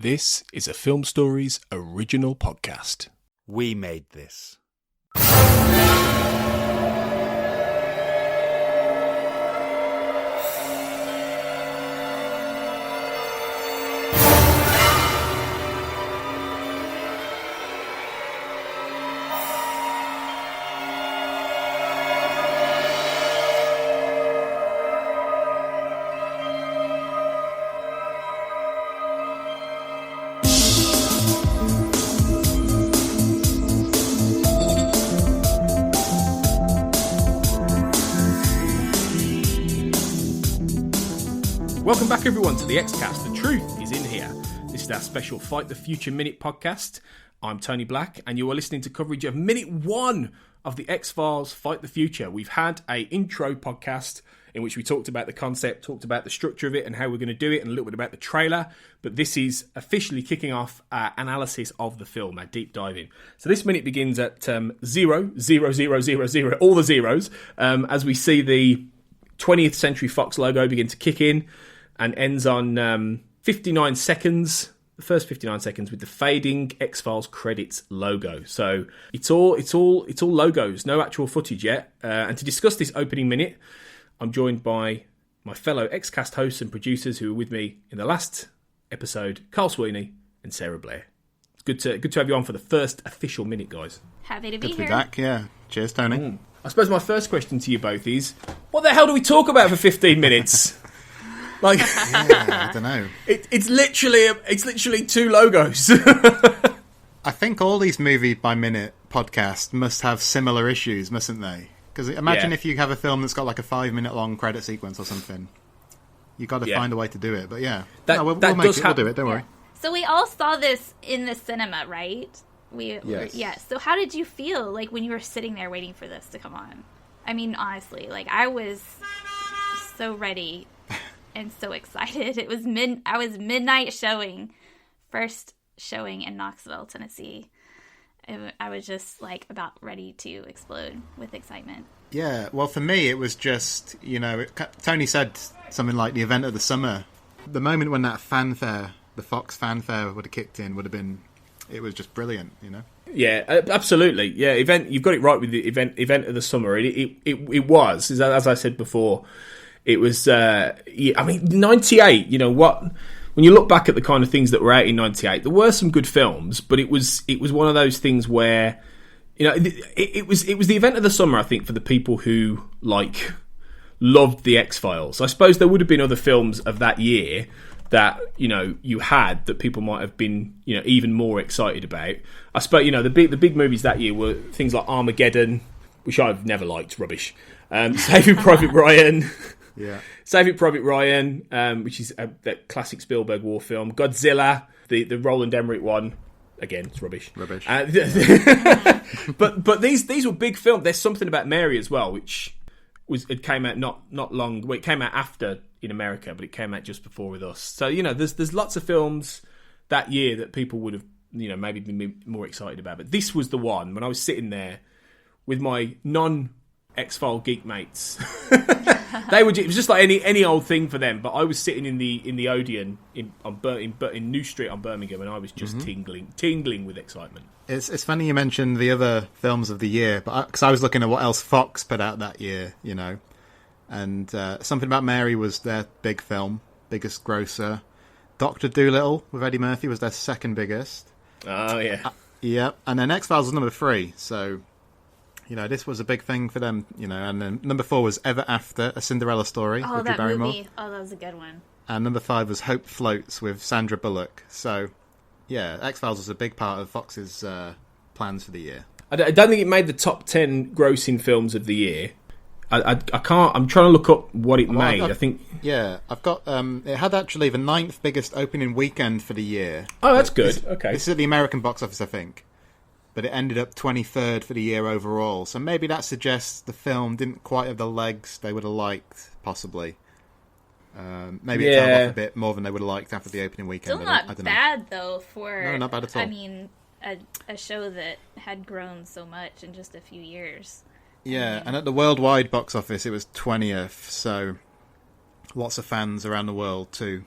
This is a Film Stories original podcast. We made this. Welcome back, everyone, to the X-Cast. The truth is in here. This is our special Fight the Future Minute podcast. I'm Tony Black, and you are listening to coverage of Minute 1 of the X-Files Fight the Future. We've had a intro podcast in which we talked about the concept, talked about the structure of it and how we're going to do it, and a little bit about the trailer. But this is officially kicking off our analysis of the film, our deep diving. So this minute begins at 0, 0, 0, 0, 0, all the zeros, as we see the 20th Century Fox logo begin to kick in, and ends on 59 seconds, the first 59 seconds, with the fading X-Files credits logo. So it's all logos, no actual footage yet. And to discuss this opening minute, I'm joined by my fellow X-Cast hosts and producers who were with me in the last episode, Carl Sweeney and Sarah Blair. It's good to have you on for the first official minute, guys. Happy to be here. Good to be back, yeah. Cheers, Tony. I suppose my first question to you both is, what the hell do we talk about for 15 minutes? Like, Yeah, I don't know. It's literally two logos. I think all these movie by minute podcasts must have similar issues, mustn't they? Because imagine if you have a film that's got like a 5-minute long credit sequence or something. You've got to find a way to do it. But yeah, we'll do it. Don't worry. So we all saw this in the cinema, right? Yes. So how did you feel like when you were sitting there waiting for this to come on? I mean, honestly, like I was so ready and so excited. It was I was midnight showing, first showing in Knoxville, Tennessee. I was just like about ready to explode with excitement. Yeah, well, for me, it was just, Tony said something like the event of the summer. The moment when that fanfare, the Fox fanfare would have kicked in it was just brilliant, Yeah, absolutely. Yeah, you've got it right with the event of the summer. It was, as I said before, it was, 98, when you look back at the kind of things that were out in 98, there were some good films, but it was one of those things where, it was the event of the summer, I think, for the people who, loved the X-Files. I suppose there would have been other films of that year that, you had that people might have been, even more excited about. I suppose, the big movies that year were things like Armageddon, which I've never liked, rubbish. Saving Private Ryan. Yeah. Saving Private Ryan, which is that classic Spielberg war film. Godzilla, the Roland Emmerich one. Again, it's rubbish. But these were big films. There's Something About Mary as well, which it came out not long. Well, it came out after in America, but it came out just before with us. So there's lots of films that year that people would have maybe been more excited about. But this was the one when I was sitting there with my X-File geek mates. It was just like any old thing for them, but I was sitting in the Odeon in New Street on Birmingham, and I was just tingling with excitement. It's funny you mentioned the other films of the year, but because I was looking at what else Fox put out that year, and Something About Mary was their big film, biggest grosser. Dr. Dolittle with Eddie Murphy was their second biggest. Oh yeah, yeah, and then X-Files was number 3, so. This was a big thing for them, and then number 4 was Ever After, A Cinderella Story with Drew Barrymore. Movie. Oh, that was a good one. And number 5 was Hope Floats with Sandra Bullock. So, yeah, X-Files was a big part of Fox's plans for the year. I don't think it made the top 10 grossing films of the year. I can't. I'm trying to look up what it made. I think. Yeah, I've got. It had actually the 9th biggest opening weekend for the year. Oh, that's good. Okay. This is at the American box office, I think. But it ended up 23rd for the year overall. So maybe that suggests the film didn't quite have the legs they would have liked, possibly. Maybe it fell off a bit more than they would have liked after the opening weekend. Still not bad, though, for... No, not bad at all. I mean, a show that had grown so much in just a few years. Yeah, and at the worldwide box office, it was 20th, so lots of fans around the world, too.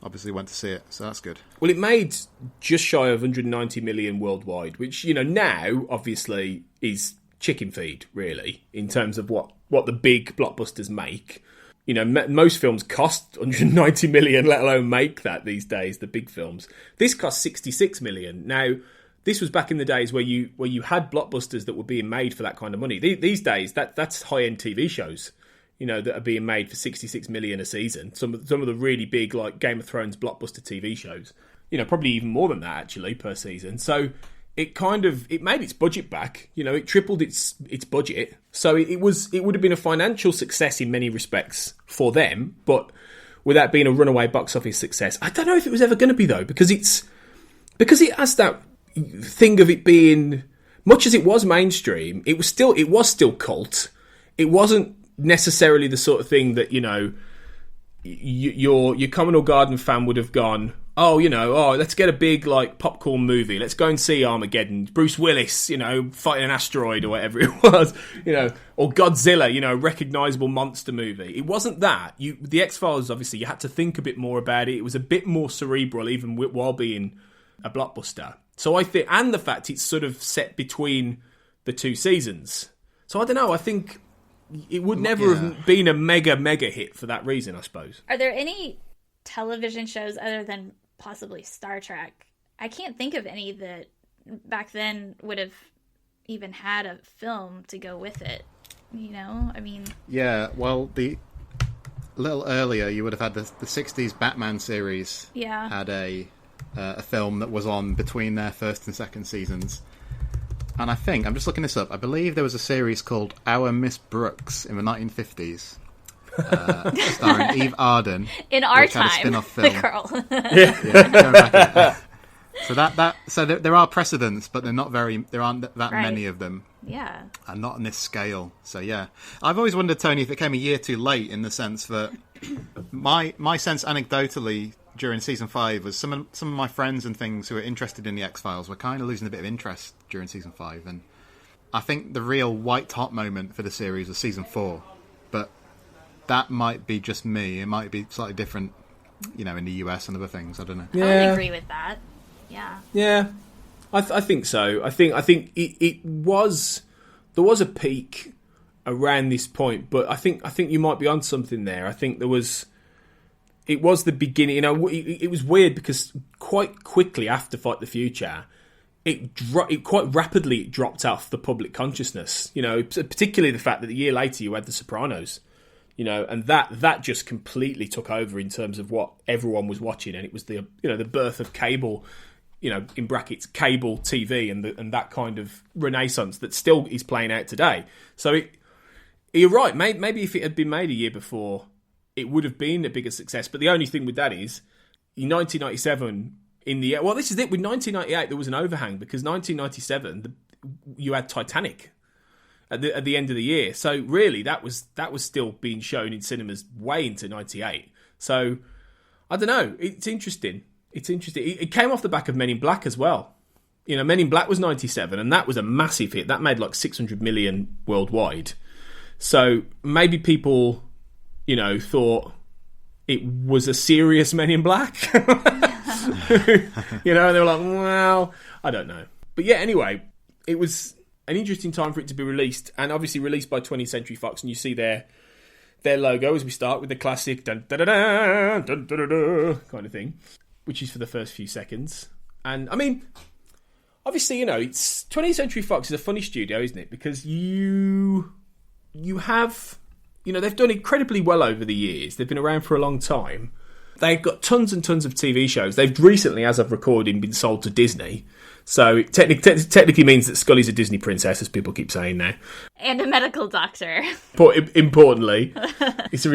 obviously went to see it, so that's good. Well, it made just shy of 190 million worldwide, which, now, obviously, is chicken feed, really, in terms of what the big blockbusters make. Most films cost 190 million, let alone make that these days, the big films. This cost 66 million. Now, this was back in the days where you had blockbusters that were being made for that kind of money. These days, that's high-end TV shows, that are being made for 66 million a season. Some of the really big, like Game of Thrones blockbuster TV shows. Probably even more than that, actually, per season. So it made its budget back. It tripled its budget. So it would have been a financial success in many respects for them, but without being a runaway box office success. I don't know if it was ever going to be, though, because it has that thing of it being, much as it was mainstream, it was still cult. It wasn't necessarily the sort of thing that your Commodore Garden fan would have gone, let's get a big like popcorn movie. Let's go and see Armageddon. Bruce Willis, fighting an asteroid or whatever it was, or Godzilla, recognisable monster movie. It wasn't that. The X-Files, obviously, you had to think a bit more about it. It was a bit more cerebral, even while being a blockbuster. So I think, and the fact it's sort of set between the two seasons. So I don't know. I think it would never have been a mega hit for that reason, I suppose. Are there any television shows other than possibly Star Trek? I can't think of any that back then would have even had a film to go with it. Yeah, well, a little earlier you would have had the 60s Batman series. Yeah. Had a film that was on between their first and second seasons. And I think, I'm just looking this up, I believe there was a series called Our Miss Brooks in the 1950s. Starring Eve Arden. In our time, had a spin-off film. Carl. So there are precedents, but there aren't that many of them. Yeah. And not on this scale. So yeah. I've always wondered, Tony, if it came a year too late, in the sense that my sense anecdotally during season 5 was some of my friends and things who were interested in the X-Files were kind of losing a bit of interest during season 5, and I think the real white hot moment for the series was season 4, but that might be just me. It might be slightly different, in the US and other things. I don't know. Yeah. I would agree with that. Yeah. Yeah, I think so. I think it was, there was a peak around this point, but I think you might be on something there. I think it was the beginning. It was weird because quite quickly after Fight the Future, it quite rapidly dropped off the public consciousness. Particularly the fact that a year later you had The Sopranos. And that just completely took over in terms of what everyone was watching, and it was the birth of cable, in brackets, cable TV, and that kind of renaissance that still is playing out today. So you're right. Maybe if it had been made a year before, it would have been a bigger success. But the only thing with that is, in 1997, this is it. With 1998, there was an overhang because 1997 you had Titanic at the end of the year. So really, that was still being shown in cinemas way into 98. So I don't know. It's interesting. It came off the back of Men in Black as well. Men in Black was 97, and that was a massive hit. That made like 600 million worldwide. So maybe people, thought it was a serious Men in Black. And they were like, well, I don't know. But yeah, anyway, it was an interesting time for it to be released, and obviously released by 20th Century Fox, and you see their logo as we start with the classic dun da da da dun da da da kind of thing, which is for the first few seconds. And I mean, obviously, it's 20th Century Fox is a funny studio, isn't it? Because you have, they've done incredibly well over the years. They've been around for a long time. They've got tons and tons of TV shows. They've recently, as of recording, been sold to Disney. So it technically means that Scully's a Disney princess, as people keep saying now. And a medical doctor. But importantly, it's a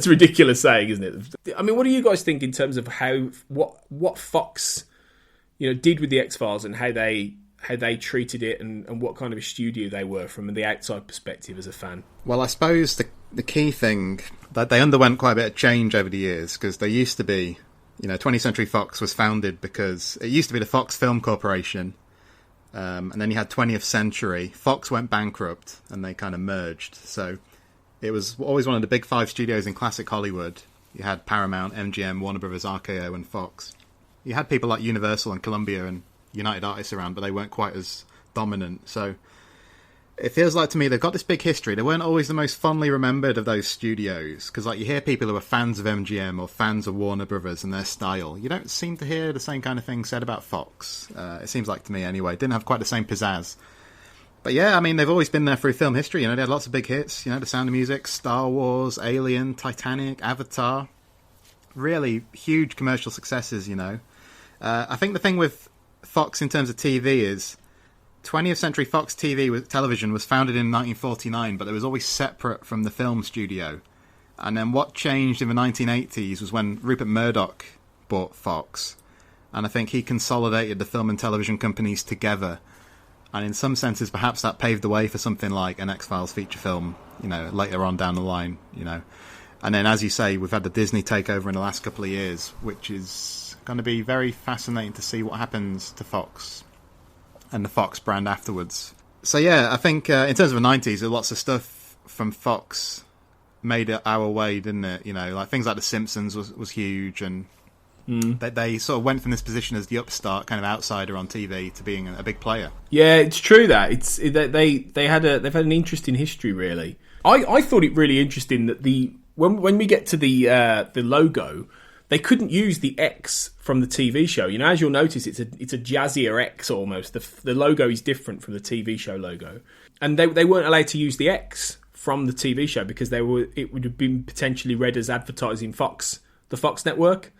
ridiculous saying, isn't it? I mean, what do you guys think in terms of what Fox, did with the X-Files and how they treated it and what kind of a studio they were from the outside perspective as a fan? Well, I suppose the key thing that they underwent quite a bit of change over the years, because they used to be, 20th Century Fox was founded because it used to be the Fox Film Corporation, and then you had 20th Century. Fox went bankrupt and they kind of merged. So it was always one of the big 5 studios in classic Hollywood, You had Paramount, MGM, Warner Brothers, RKO, and Fox. You had people like Universal and Columbia and United Artists around, but they weren't quite as dominant. So it feels like to me they've got this big history. They weren't always the most fondly remembered of those studios, because like you hear people who are fans of MGM or fans of Warner Brothers and their style. You don't seem to hear the same kind of thing said about Fox. It seems like to me anyway. Didn't have quite the same pizzazz. But yeah, I mean, they've always been there through film history. You know, they had lots of big hits. You know, The Sound of Music, Star Wars, Alien, Titanic, Avatar. Really huge commercial successes, you know. I think the thing with Fox in terms of TV is 20th Century Fox television was founded in 1949, but it was always separate from the film studio. And then what changed in the 1980s was when Rupert Murdoch bought Fox. And I think he consolidated the film and television companies together. And in some senses, perhaps that paved the way for something like an X-Files feature film, you know, later on down the line, you know. And then, as you say, we've had the Disney takeover in the last couple of years, which is going to be very fascinating to see what happens to Fox and the Fox brand afterwards. So, yeah, I think in terms of the 90s, lots of stuff from Fox made it our way, didn't it? You know, like things like The Simpsons was huge, and they sort of went from this position as the upstart kind of outsider on TV to being a big player. Yeah, it's true that they've had an interesting history, really. I thought it really interesting that when we get to the logo, they couldn't use the X from the TV show. You know, as you'll notice, it's a jazzier X almost. The logo is different from the TV show logo, and they weren't allowed to use the X from the TV show because it would have been potentially read as advertising Fox, the Fox network.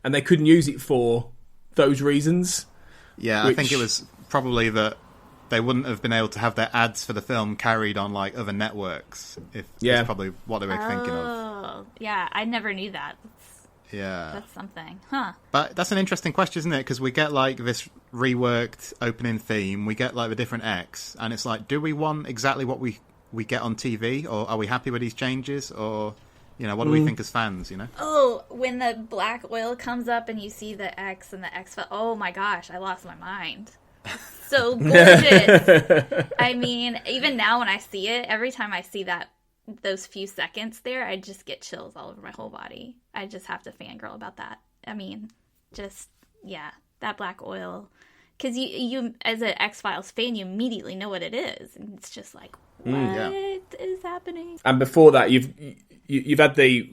And they couldn't use it for those reasons. Yeah, I think it was probably that they wouldn't have been able to have their ads for the film carried on like other networks. That's probably what they were thinking of. Oh, yeah, I never knew that. That's something, huh? But that's an interesting question, isn't it? Because we get like this reworked opening theme, we get like the different X, and it's like, do we want exactly what we get on TV, or are we happy with these changes, or? You know, what do we think as fans, you know? Oh, when the black oil comes up and you see the X and the X... Oh, my gosh, I lost my mind. So gorgeous. I mean, even now when I see it, every time I see those few seconds there, I just get chills all over my whole body. I just have to fangirl about that. I mean, that black oil... Because you, as an X-Files fan, you immediately know what it is. And it's just like, what is happening? And before that, you've had the...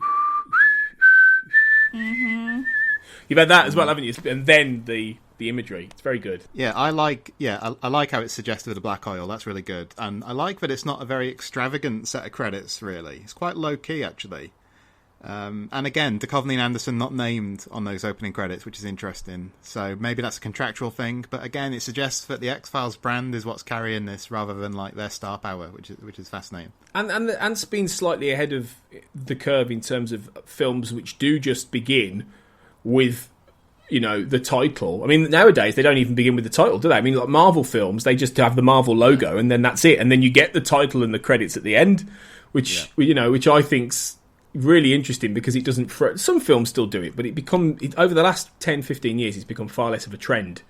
You've had that as well, haven't you? And then the imagery. It's very good. Yeah, I like how it's suggested with the black oil. That's really good. And I like that it's not a very extravagant set of credits, really. It's quite low-key, actually. And again, Duchovny and Anderson not named on those opening credits, which is interesting. So maybe that's a contractual thing, but again, it suggests that the X-Files brand is what's carrying this rather than like their star power, which is fascinating. And it's been slightly ahead of the curve in terms of films which do just begin with, you know, the title. I mean, nowadays they don't even begin with the title, do they? I mean, like Marvel films, they just have the Marvel logo and then that's it, and then you get the title and the credits at the end, which I think's really interesting because it doesn't... Some films still do it, but over the last 10, 15 years, it's become far less of a trend.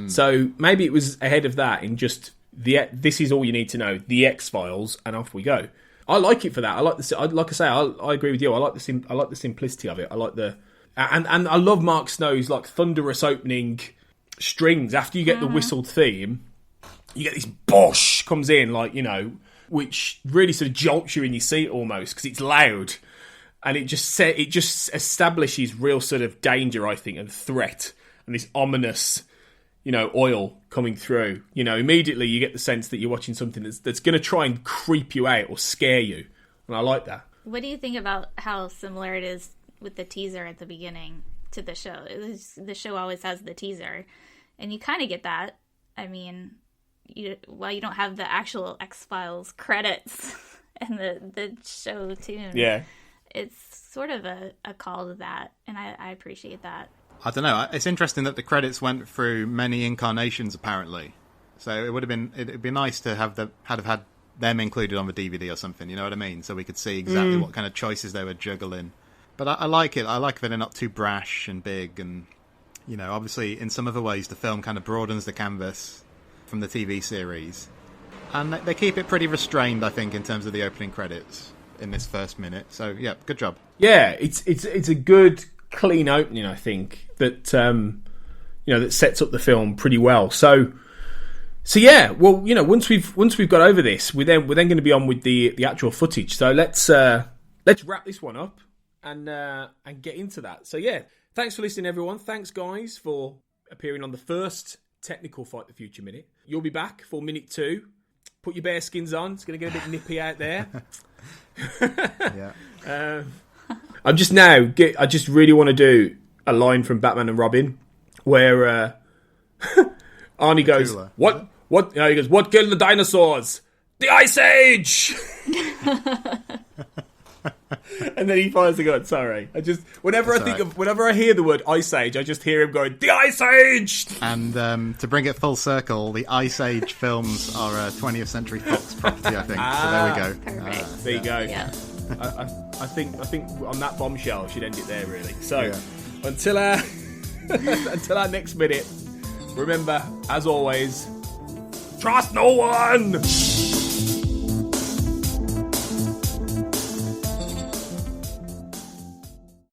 So maybe it was ahead of that in just this is all you need to know, the X-Files, and off we go. I like it for that. I like I agree with you. I like the simplicity of it. I like the and I love Mark Snow's like thunderous opening strings after you get the whistled theme. You get this bosh comes in, like, you know, which really sort of jolts you in your seat almost because it's loud. And it just establishes real sort of danger, I think, and threat, and this ominous, you know, oil coming through. You know, immediately you get the sense that you're watching something that's going to try and creep you out or scare you, and I like that. What do you think about how similar it is with the teaser at the beginning to the show? The show always has the teaser, and you kind of get that. I mean, you don't have the actual X-Files credits and the show tune. Yeah. It's sort of a call to that, and I appreciate that. I don't know. It's interesting that the credits went through many incarnations, apparently. So it'd be nice to have had them included on the DVD or something. You know what I mean? So we could see exactly what kind of choices they were juggling. But I like it. I like that they're not too brash and big, and you know, obviously in some other ways the film kind of broadens the canvas from the TV series, and they keep it pretty restrained, I think, in terms of the opening credits. in this first minute. So yeah, good job. Yeah, it's a good clean opening, I think, that that sets up the film pretty well. So yeah, well, once we've got over this, we're then going to be on with the actual footage. So let's wrap this one up and get into that. So yeah, thanks for listening, everyone. Thanks, guys, for appearing on the first technical Fight the Future minute. You'll be back for minute 2. Put your bear skins on. It's going to get a bit nippy out there. Yeah. I just really want to do a line from Batman and Robin where Arnie goes, "What? He goes, "What killed the dinosaurs? The Ice Age!" And then he fires the gun. Sorry, whenever I hear the word Ice Age, I just hear him going, "The Ice Age!" And to bring it full circle, the Ice Age films are a 20th Century Fox property, I think. So there we go. Perfect. There you go. Yeah. I think on that bombshell should end it there, really. So until our next minute, remember, as always, trust no one.